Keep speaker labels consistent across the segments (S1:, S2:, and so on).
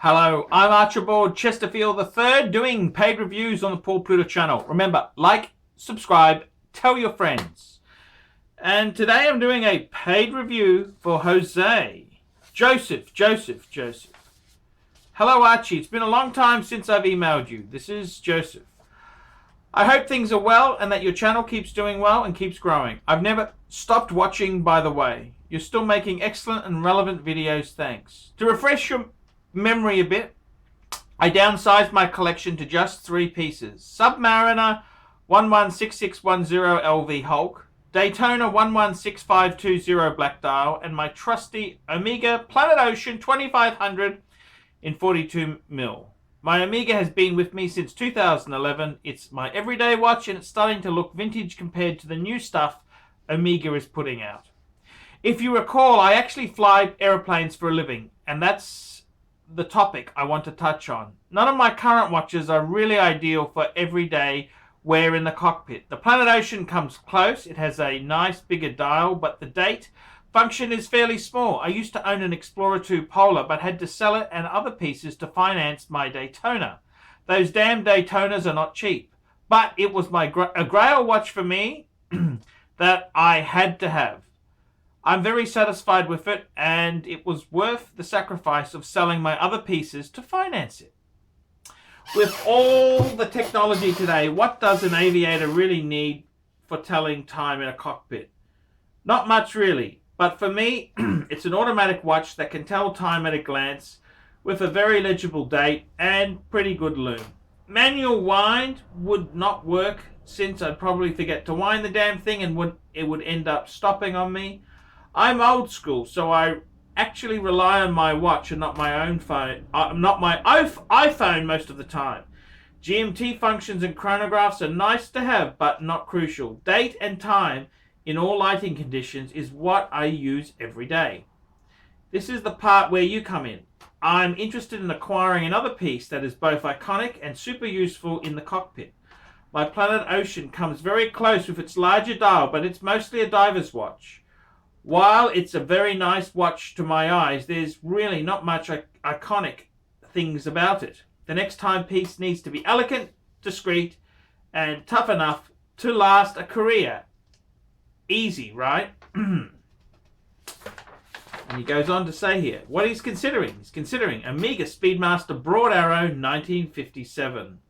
S1: Hello, I'm Archibald Chesterfield III, doing paid reviews on the Paul Pluta channel. Remember, like, subscribe, tell your friends. And today I'm doing a paid review for Jose. Joseph. Hello Archie, it's been a long time since I've emailed you. This is Joseph. I hope things are well and that your channel keeps doing well and keeps growing. I've never stopped watching, by the way. You're still making excellent and relevant videos, thanks. To refresh your memory a bit, I downsized my collection to just 3 pieces. Submariner 116610 LV Hulk, Daytona 116520 Black Dial, and my trusty Omega Planet Ocean 2500 in 42mm. My Omega has been with me since 2011. It's my everyday watch and it's starting to look vintage compared to the new stuff Omega is putting out. If you recall, I actually fly aeroplanes for a living, and that's the topic I want to touch on. None of my current watches are really ideal for everyday wear in the cockpit. The Planet Ocean comes close. It has a nice bigger dial, but the date function is fairly small. I used to own an Explorer 2 Polar, but had to sell it and other pieces to finance my Daytona. Those damn Daytonas are not cheap, but it was a grail watch for me that I had to have. I'm very satisfied with it, and it was worth the sacrifice of selling my other pieces to finance it. With all the technology today, what does an aviator really need for telling time in a cockpit? Not much really, but for me, it's an automatic watch that can tell time at a glance with a very legible date and pretty good lume. Manual wind would not work, since I'd probably forget to wind the damn thing and it would end up stopping on me. I'm old school, so I actually rely on my watch and not my own phone, not my iPhone most of the time. GMT functions and chronographs are nice to have, but not crucial. Date and time in all lighting conditions is what I use every day. This is the part where you come in. I'm interested in acquiring another piece that is both iconic and super useful in the cockpit. My Planet Ocean comes very close with its larger dial, but it's mostly a diver's watch. While it's a very nice watch to my eyes, there's really not much iconic things about it. The next timepiece needs to be elegant, discreet, and tough enough to last a career. Easy, right? And he goes on to say here, what he's considering. He's considering Omega Speedmaster Broad Arrow 1957.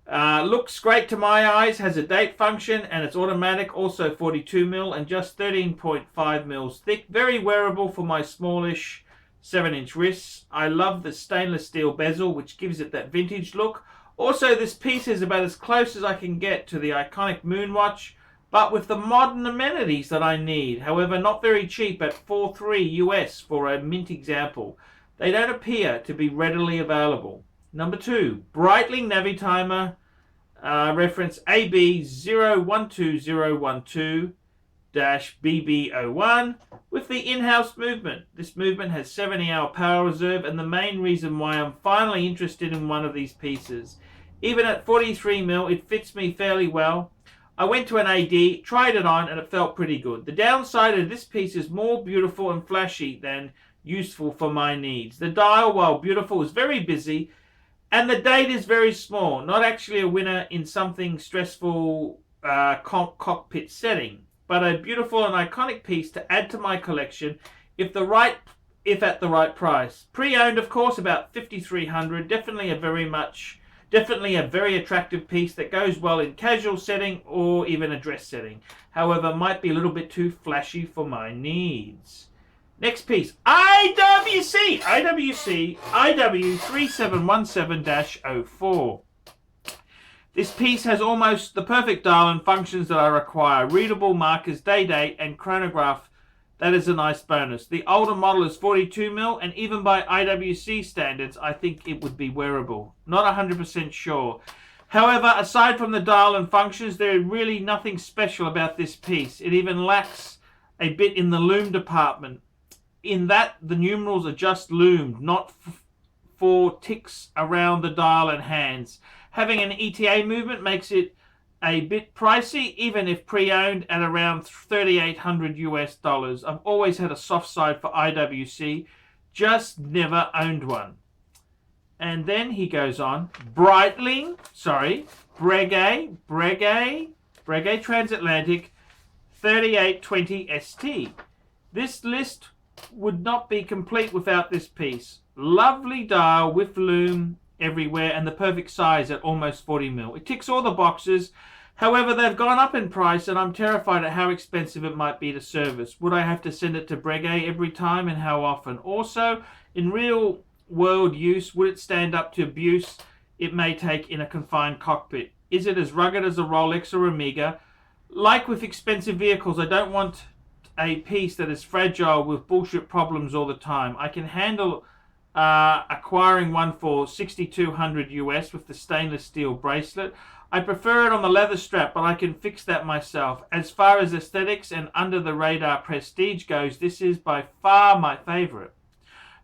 S1: Looks great to my eyes, has a date function, and it's automatic, also 42mm and just 13.5mm thick. Very wearable for my smallish 7-inch wrists. I love the stainless steel bezel, which gives it that vintage look. Also, this piece is about as close as I can get to the iconic Moonwatch, but with the modern amenities that I need. However, not very cheap at $4.3 US for a mint example. They don't appear to be readily available. Number 2, Breitling Navitimer, reference AB012012-BB01 with the in-house movement. This movement has 70-hour power reserve, and the main reason why I'm finally interested in one of these pieces. Even at 43mm, it fits me fairly well. I went to an AD, tried it on, and it felt pretty good. The downside of this piece is more beautiful and flashy than useful for my needs. The dial, while beautiful, is very busy, and the date is very small, not actually a winner in something stressful cockpit setting, but a beautiful and iconic piece to add to my collection if at the right price. Pre-owned, of course, about $5,300. Definitely a very attractive piece that goes well in casual setting or even a dress setting. However, might be a little bit too flashy for my needs. Next piece, IWC IW3717-04. This piece has almost the perfect dial and functions that I require. Readable markers, date, and chronograph. That is a nice bonus. The older model is 42mm, and even by IWC standards, I think it would be wearable. Not 100% sure. However, aside from the dial and functions, there is really nothing special about this piece. It even lacks a bit in the lume department, in that the numerals are just loomed, not for ticks around the dial and hands. Having an ETA movement makes it a bit pricey, even if pre-owned at around $3,800 US. I've always had a soft side for IWC, just never owned one. And then he goes on, Breitling, Breguet Transatlantic 3820 ST. This list would not be complete without this piece. Lovely dial with lume everywhere and the perfect size at almost 40mm. It ticks all the boxes. However, they've gone up in price and I'm terrified at how expensive it might be to service. Would I have to send it to Breguet every time and how often? Also, in real world use, would it stand up to abuse it may take in a confined cockpit? Is it as rugged as a Rolex or Omega? Like with expensive vehicles, I don't want a piece that is fragile with bullshit problems all the time. I can handle acquiring one for $6,200 US with the stainless steel bracelet. I prefer it on the leather strap, but I can fix that myself. As far as aesthetics and under the radar prestige goes, this is by far my favorite.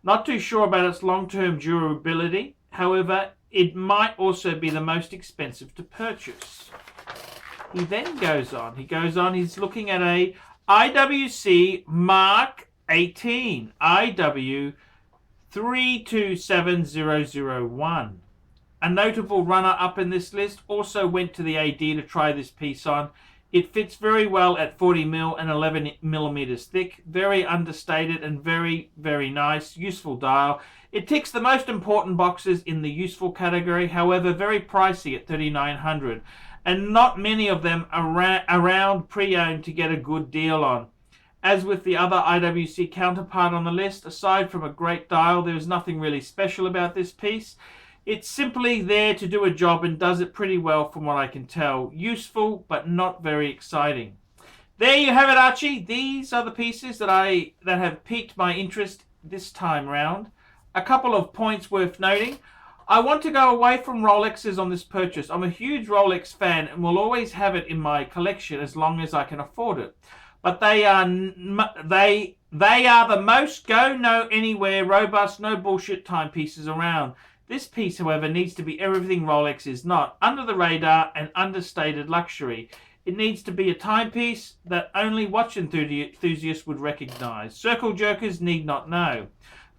S1: Not too sure about its long-term durability. However, it might also be the most expensive to purchase. He then goes on. He's looking at a IWC Mark 18 IW 327001. A notable runner-up in this list also went to the AD to try this piece on. It fits very well at 40mm and 11mm thick. Very understated and very, very nice. Useful dial. It ticks the most important boxes in the useful category. However, very pricey at $3,900. And not many of them around pre-owned to get a good deal on. As with the other IWC counterpart on the list, aside from a great dial, there is nothing really special about this piece. It's simply there to do a job and does it pretty well from what I can tell. Useful, but not very exciting. There you have it, Archie. These are the pieces that have piqued my interest this time round. A couple of points worth noting. I want to go away from Rolexes on this purchase. I'm a huge Rolex fan and will always have it in my collection as long as I can afford it. But they are the most go-no-anywhere, robust, no bullshit timepieces around. This piece, however, needs to be everything Rolex is not. Under the radar and understated luxury. It needs to be a timepiece that only watch enthusiasts would recognize. Circle jerkers need not know.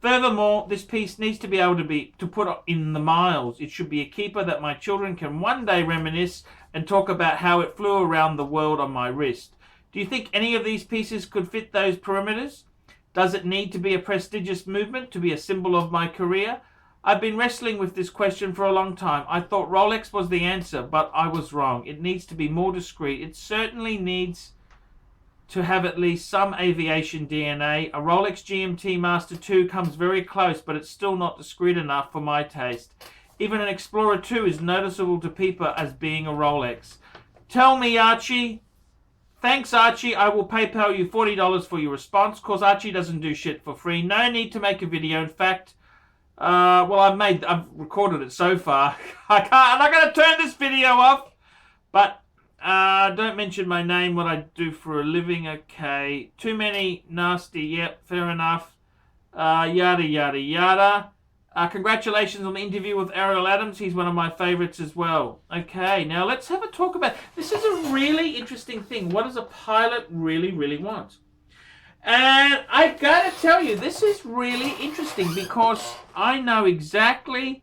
S1: Furthermore, this piece needs to be able to put in the miles. It should be a keeper that my children can one day reminisce and talk about how it flew around the world on my wrist. Do you think any of these pieces could fit those perimeters? Does it need to be a prestigious movement to be a symbol of my career? I've been wrestling with this question for a long time. I thought Rolex was the answer, but I was wrong. It needs to be more discreet. It certainly needs to have at least some aviation DNA. A Rolex GMT Master 2 comes very close, but it's still not discreet enough for my taste. Even an Explorer 2 is noticeable to people as being a Rolex. Tell me, Archie. Thanks, Archie. I will PayPal you $40 for your response. Of course, Archie doesn't do shit for free. No need to make a video. In fact, I've recorded it so far. I'm not going to turn this video off. But don't mention my name, what I do for a living. Okay. Too many nasty. Yep, fair enough. Yada, yada, yada. Congratulations on the interview with Ariel Adams. He's one of my favorites as well. Okay, now let's have a talk about... This is a really interesting thing. What does a pilot really, really want? And I've got to tell you, this is really interesting because I know exactly...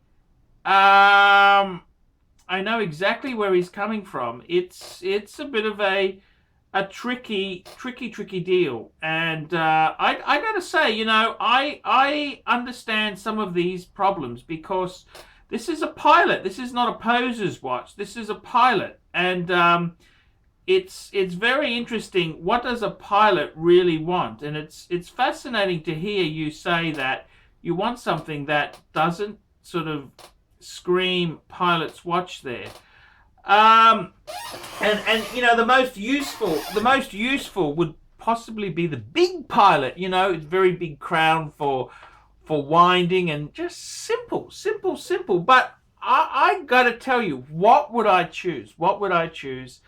S1: I know exactly where he's coming from. It's a bit of a tricky deal. And I got to say, you know, I understand some of these problems because this is a pilot. This is not a poser's watch. This is a pilot. And it's very interesting. What does a pilot really want? And it's fascinating to hear you say that you want something that doesn't sort of scream pilot's watch there. And you know, the most useful would possibly be the big pilot. You know, it's very big crown for winding and just simple. But I got to tell you, what would I choose? Let's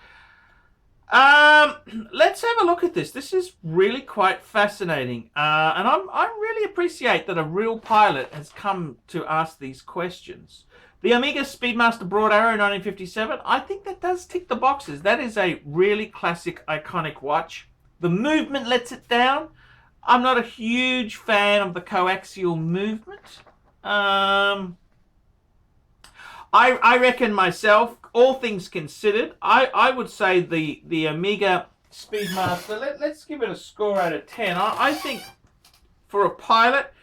S1: have a look at this. This is really quite fascinating, and I really appreciate that a real pilot has come to ask these questions. The Omega Speedmaster Broad Arrow 1957, I think that does tick the boxes. That is a really classic, iconic watch. The movement lets it down. I'm not a huge fan of the coaxial movement. I reckon myself, all things considered, I would say the Omega Speedmaster, let's give it a score out of 10. I think for a pilot,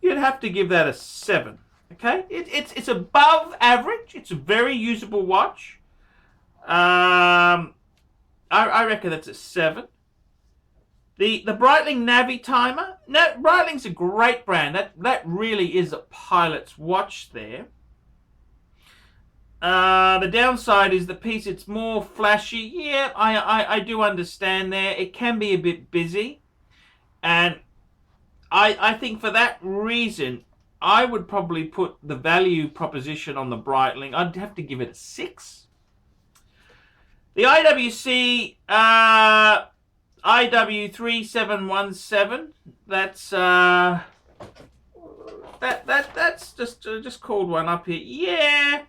S1: you'd have to give that a 7. Okay? It's above average. It's a very usable watch. I reckon that's a 7. The Breitling Navi Timer. No, Breitling's a great brand. That really is a pilot's watch there. The downside is the piece, it's more flashy. Yeah, I do understand there. It can be a bit busy. And I think for that reason, I would probably put the value proposition on the Breitling. I'd have to give it a 6. The IWC IW3717. That's that's just called one up here.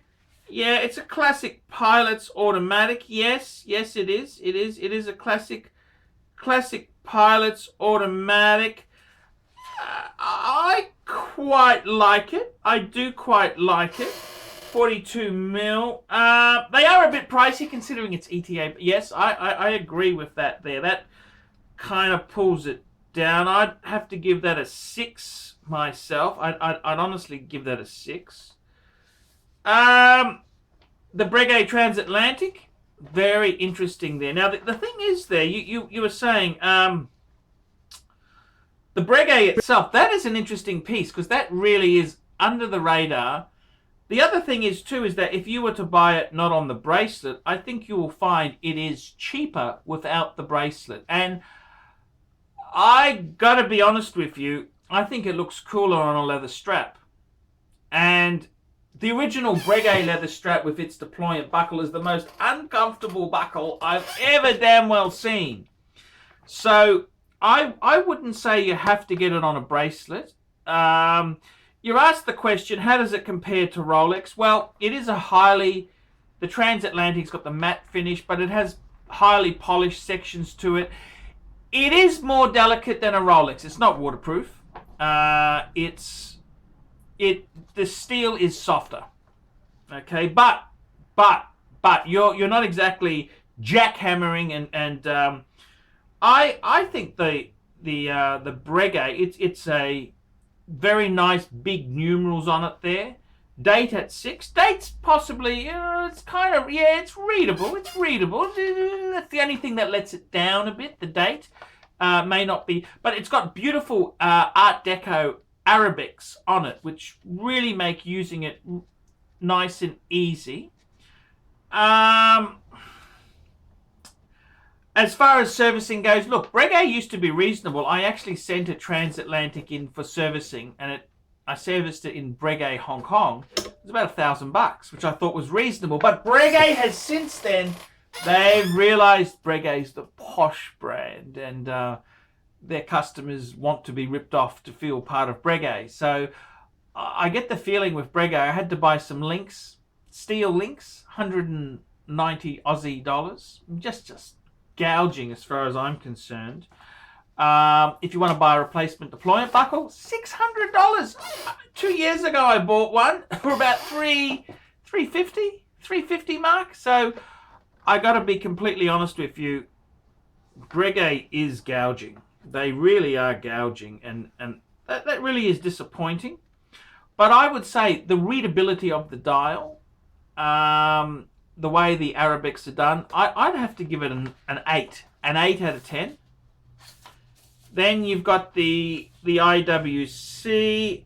S1: Yeah, it's a classic pilot's automatic. Yes, it is. It is a classic pilot's automatic. I quite like it. I do quite like it. 42 mil. They are a bit pricey considering it's ETA. But yes, I agree with that there. That kind of pulls it down. I'd have to give that a 6 myself. I'd honestly give that a 6. The Breguet Transatlantic, very interesting there. Now the thing is there, you were saying the Breguet itself, that is an interesting piece because that really is under the radar. The other thing is too is that if you were to buy it not on the bracelet, I think you will find it is cheaper without the bracelet. And I gotta be honest with you, I think it looks cooler on a leather strap. And the original Breguet leather strap with its deployant buckle is the most uncomfortable buckle I've ever damn well seen. So I wouldn't say you have to get it on a bracelet. You're asked the question, how does it compare to Rolex? Well, it is the Transatlantic's got the matte finish, but it has highly polished sections to it. It is more delicate than a Rolex. It's not waterproof. The steel is softer. Okay, but you're not exactly jackhammering and I think the Breguet, it's a very nice big numerals on it there. Date at 6. Date's possibly it's kind of it's readable. It's readable. That's the only thing that lets it down a bit. The date may not be, but it's got beautiful Art Deco Arabics on it, which really make using it nice and easy. As far as servicing goes, look, Breguet used to be reasonable. I actually sent a Transatlantic in for servicing, and I serviced it in Breguet, Hong Kong. It was about $1,000, which I thought was reasonable. But Breguet has since then, they've realised Breguet's the posh brand, and their customers want to be ripped off to feel part of Breguet. So I get the feeling with Breguet, I had to buy some links, steel links, 190 Aussie dollars, just gouging as far as I'm concerned. If you want to buy a replacement deployment buckle, $600. 2 years ago I bought one for about $350 mark. So I got to be completely honest with you, Breguet is gouging. They really are gouging, and that really is disappointing. But I would say the readability of the dial, the way the Arabics are done, I'd have to give it an 8. An 8 out of 10. Then you've got the IWC.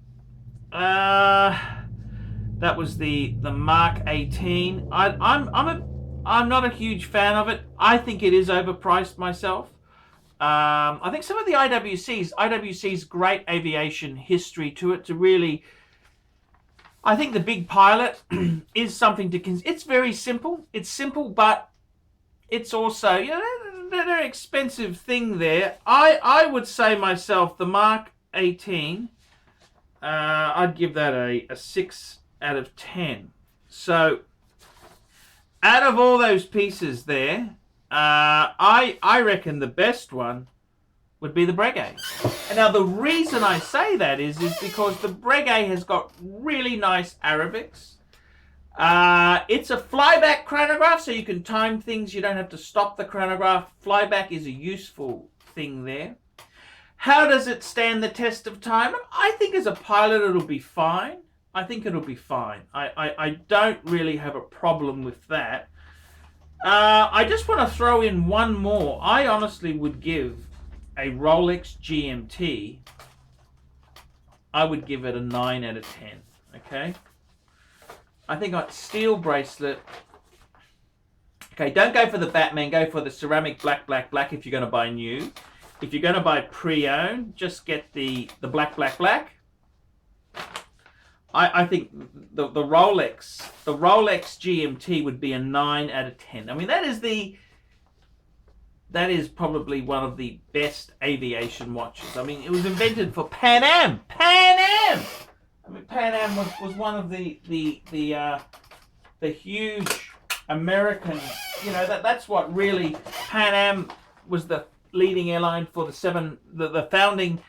S1: That was the Mark 18. I'm not a huge fan of it. I think it is overpriced myself. I think some of the IWC's great aviation history to it to really. I think the Big Pilot is something to consider. It's very simple. It's simple, but it's also an expensive thing there. I would say myself, the Mark 18, I'd give that a 6 out of 10. So, out of all those pieces there, I reckon the best one would be the Breguet. And now the reason I say that is because the Breguet has got really nice Arabics. It's a flyback chronograph, so you can time things. You don't have to stop the chronograph. Flyback is a useful thing there. How does it stand the test of time? I think as a pilot it'll be fine. I think it'll be fine. I don't really have a problem with that. I just want to throw in one more. I honestly would give a Rolex GMT, I would give it a 9 out of 10. Okay? I think steel bracelet. Okay, don't go for the Batman. Go for the ceramic black if you're going to buy new. If you're going to buy pre-owned, just get the black. I think the Rolex GMT would be a 9 out of 10. I mean, that is probably one of the best aviation watches. I mean, it was invented for Pan Am. I mean, Pan Am was one of the huge American. You know, that's what really Pan Am was the leading airline for the founding,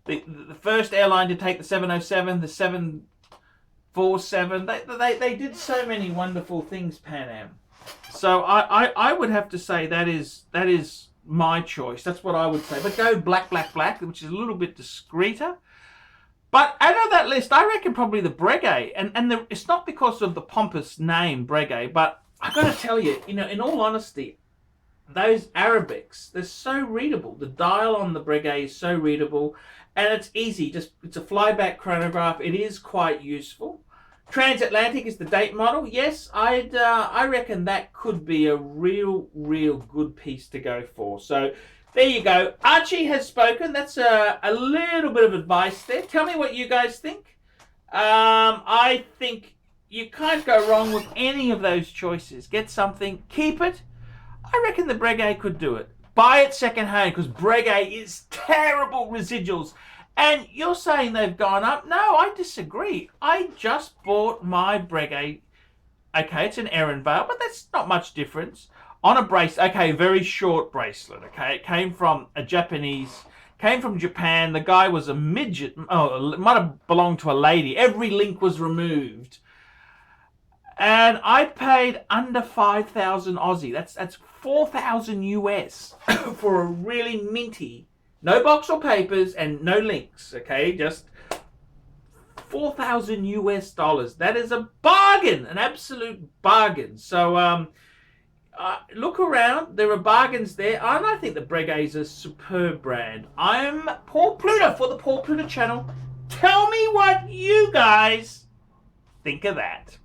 S1: the first airline to take the 707, the 747. They did so many wonderful things, Pan Am. So I would have to say that is my choice. That's what I would say. But go black, which is a little bit discreeter. But out of that list, I reckon probably the Breguet, and it's not because of the pompous name Breguet, but I got to tell you, in all honesty, those Arabics, they're so readable. The dial on the Breguet is so readable, and it's easy. It's a flyback chronograph. It is quite useful. Transatlantic is the date model. Yes, I reckon that could be a real good piece to go for. So there you go. Archie has spoken. That's a little bit of advice there. Tell me what you guys think. I think you can't go wrong with any of those choices. Get something, keep it. I reckon the Breguet could do it. Buy it second-hand, because Breguet is terrible residuals. And you're saying they've gone up? No, I disagree. I just bought my Breguet. Okay, it's an Ehrenvale, but that's not much difference. On a bracelet, okay, very short bracelet, okay? It came from Japan. The guy was a midget. Oh, it might have belonged to a lady. Every link was removed. And I paid under 5,000 Aussie. That's 4,000 US for a really minty, no box or papers and no links, okay? Just 4,000 US dollars. That is a bargain, an absolute bargain. So look around. There are bargains there. And I think the Breguet is a superb brand. I'm Paul Pluta for the Paul Pluta channel. Tell me what you guys think of that.